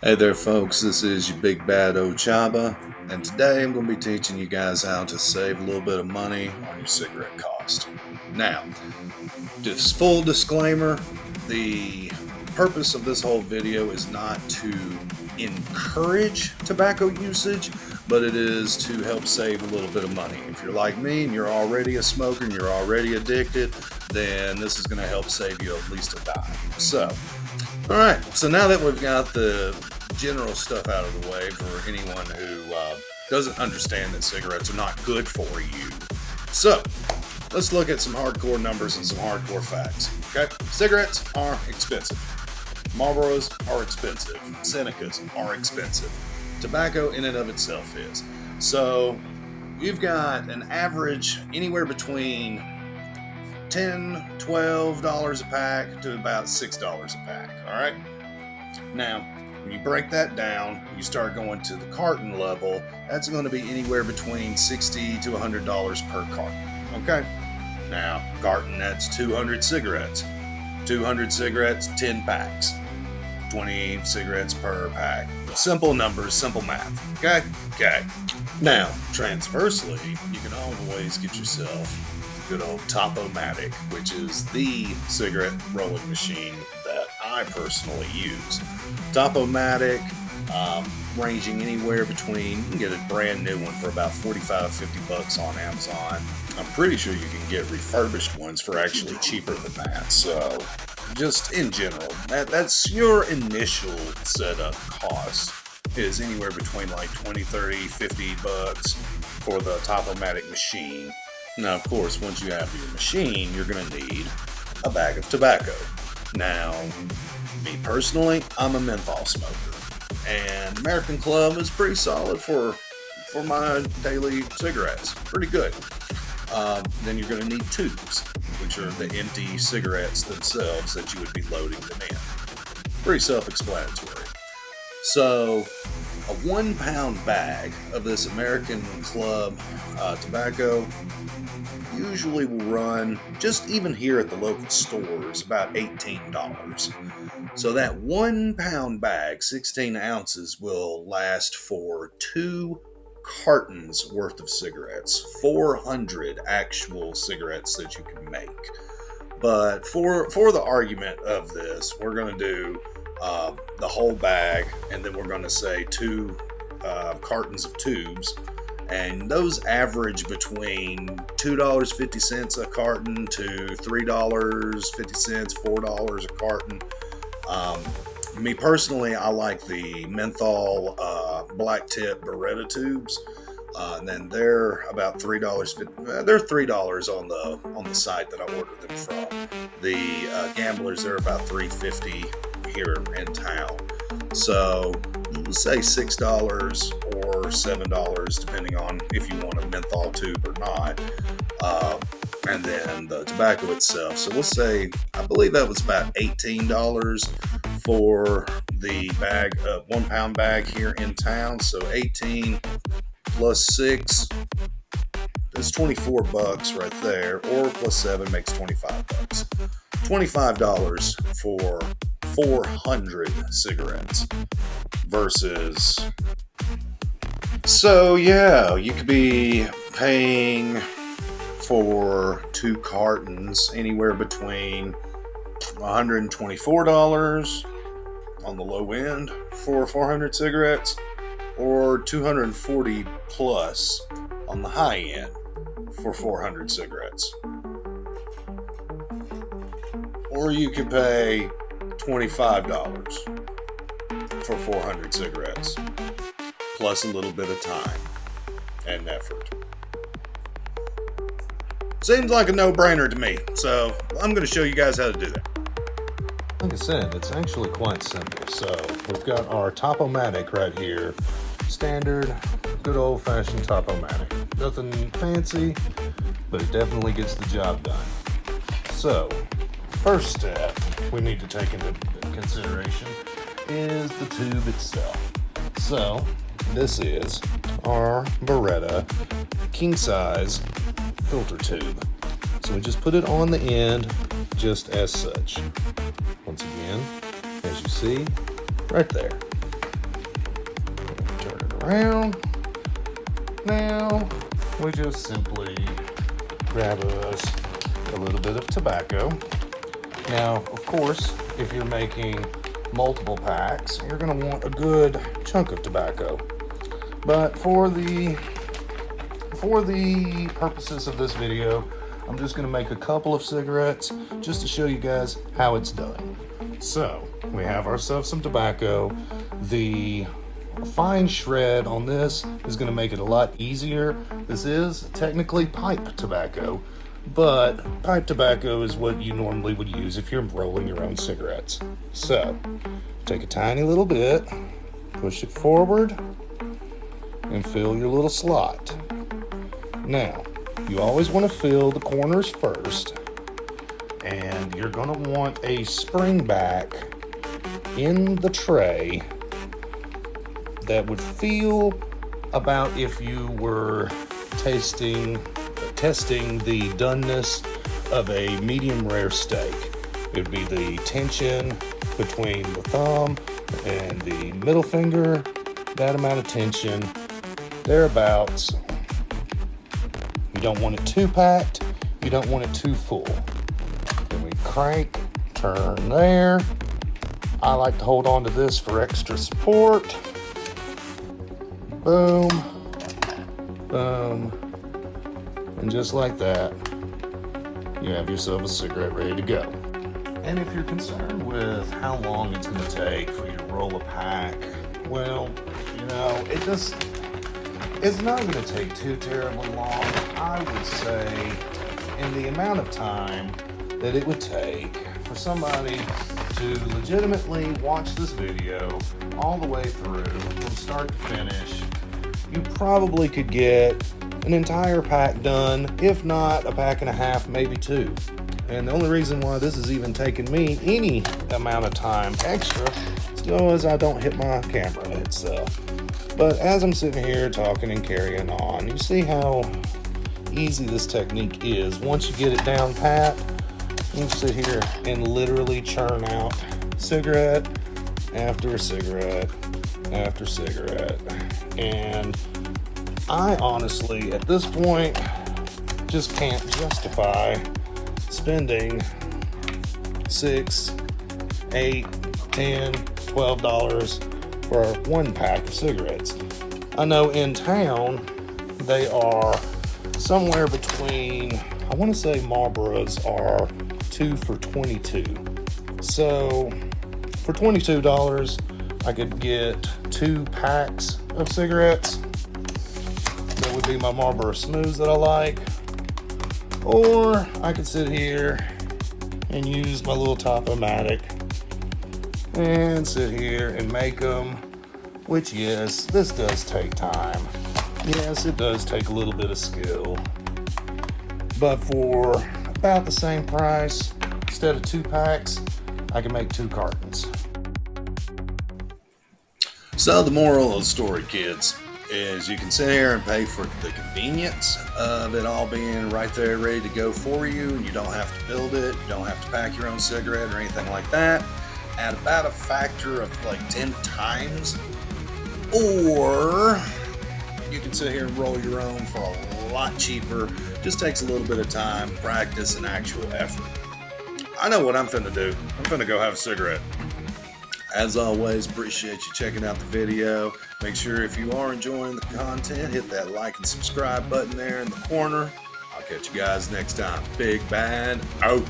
Hey there folks, this is your big bad Ochaba, and today I'm going to be teaching you guys how to save a little bit of money on your cigarette cost. Now, just full disclaimer, the purpose of this whole video is not to encourage tobacco usage, but it is to help save a little bit of money. If you're like me and you're already a smoker and you're already addicted, then this is going to help save you at least a dime. So, alright, so now that we've got the general stuff out of the way for anyone who doesn't understand that cigarettes are not good for you. So, let's look at some hardcore numbers and some hardcore facts. Okay? Cigarettes are expensive. Marlboros are expensive. Senecas are expensive. Tobacco in and of itself is. So, you've got an average anywhere between $10, $12 a pack to about $6 a pack. Alright? Now, when you break that down, you start going to the carton level, that's going to be anywhere between $60 to $100 per carton. Okay? Now, carton, that's 200 cigarettes. 200 cigarettes, 10 packs. 20 cigarettes per pack. Simple numbers, simple math. Okay? Okay. Now, transversely, you can always get yourself good old Top-O-Matic, which is the cigarette rolling machine that I personally use. Top-O-Matic, ranging anywhere between, you can get a brand new one for about $45-50 on Amazon. I'm pretty sure you can get refurbished ones for actually cheaper than that. So, just in general, that's your initial setup cost is anywhere between like $20, $30, $50 for the Top-O-Matic machine. Now, of course, once you have your machine, you're going to need a bag of tobacco. Now, me personally, I'm a menthol smoker, and American Club is pretty solid for my daily cigarettes. Pretty good. Then you're going to need tubes, which are the empty cigarettes themselves that you would be loading them in. Pretty self-explanatory. So, a 1 pound bag of this American Club tobacco usually will run, just even here at the local stores, about $18. So that 1 pound bag, 16 ounces, will last for 2 cartons worth of cigarettes, 400 actual cigarettes that you can make. But for the argument of this, we're going to do the whole bag, and then we're going to say 2 cartons of tubes, and those average between $2.50 a carton to $3.50, $4 a carton. Me personally, I like the menthol black tip Beretta tubes, and then they're about $3.50. They're $3 on the site that I ordered them from. The Gamblers, they're about $3.50 here in town. So say $6 or $7, depending on if you want a menthol tube or not. And then the tobacco itself. So we'll say, I believe that was about $18 for the bag, 1 pound bag here in town. So 18 plus 6, that's $24 right there, or plus 7 makes $25. $25 for 400 cigarettes versus, so yeah, you could be paying for 2 cartons anywhere between $124 on the low end for 400 cigarettes, or $240 plus on the high end for 400 cigarettes. Or you could pay $25 for 400 cigarettes, plus a little bit of time and effort. Seems like a no-brainer to me, so I'm going to show you guys how to do that. Like I said, it's actually quite simple. So we've got our Top-O-Matic right here. Standard, good old-fashioned Top-O-Matic. Nothing fancy, but it definitely gets the job done. So, first step we need to take into consideration is the tube itself. So, this is our Beretta king-size filter tube. So we just put it on the end just as such. Once again, as you see, right there. Turn it around. Now, we just simply grab us a little bit of tobacco. Now, of course, if you're making multiple packs, you're going to want a good chunk of tobacco. But for the purposes of this video, I'm just going to make a couple of cigarettes just to show you guys how it's done. So, we have ourselves some tobacco. The fine shred on this is going to make it a lot easier. This is technically pipe tobacco, but pipe tobacco is what you normally would use if you're rolling your own cigarettes. So, take a tiny little bit, push it forward, and fill your little slot. Now, you always want to fill the corners first, and you're going to want a spring back in the tray that would feel about if you were testing the doneness of a medium rare steak. It would be the tension between the thumb and the middle finger, that amount of tension, thereabouts. You don't want it too packed, you don't want it too full. Then we crank, turn there. I like to hold on to this for extra support. Boom, boom, and just like that, you have yourself a cigarette ready to go. And if you're concerned with how long it's going to take for you to roll a pack, well, you know, it's not going to take too terribly long. I would say in the amount of time that it would take for somebody to legitimately watch this video all the way through from start to finish, you probably could get an entire pack done, if not a pack and a half, maybe two. And the only reason why this is even taking me any amount of time extra still is I don't hit my camera itself. But as I'm sitting here talking and carrying on, you see how easy this technique is. Once you get it down pat, you can sit here and literally churn out cigarette after cigarette after cigarette. And I honestly, at this point, just can't justify spending $6, $8, $10, $12 for one pack of cigarettes. I know in town they are somewhere between, I want to say Marlboros are 2 for $22. So for $22, I could get 2 packs of cigarettes. That would be my Marlboro Smooths that I like. Or I could sit here and use my little Top-O-Matic and sit here and make them, which yes, this does take time. Yes, it does take a little bit of skill. But for about the same price, instead of 2 packs, I can make 2 cartons. So the moral of the story, kids, is you can sit here and pay for the convenience of it all being right there ready to go for you, and you don't have to build it, you don't have to pack your own cigarette or anything like that, at about a factor of like 10 times. Or you can sit here and roll your own for a lot cheaper. Just takes a little bit of time, practice, and actual effort. I know what I'm finna do. I'm finna go have a cigarette. As always, appreciate you checking out the video. Make sure if you are enjoying the content, hit that like and subscribe button there in the corner. I'll catch you guys next time. Big Bad out.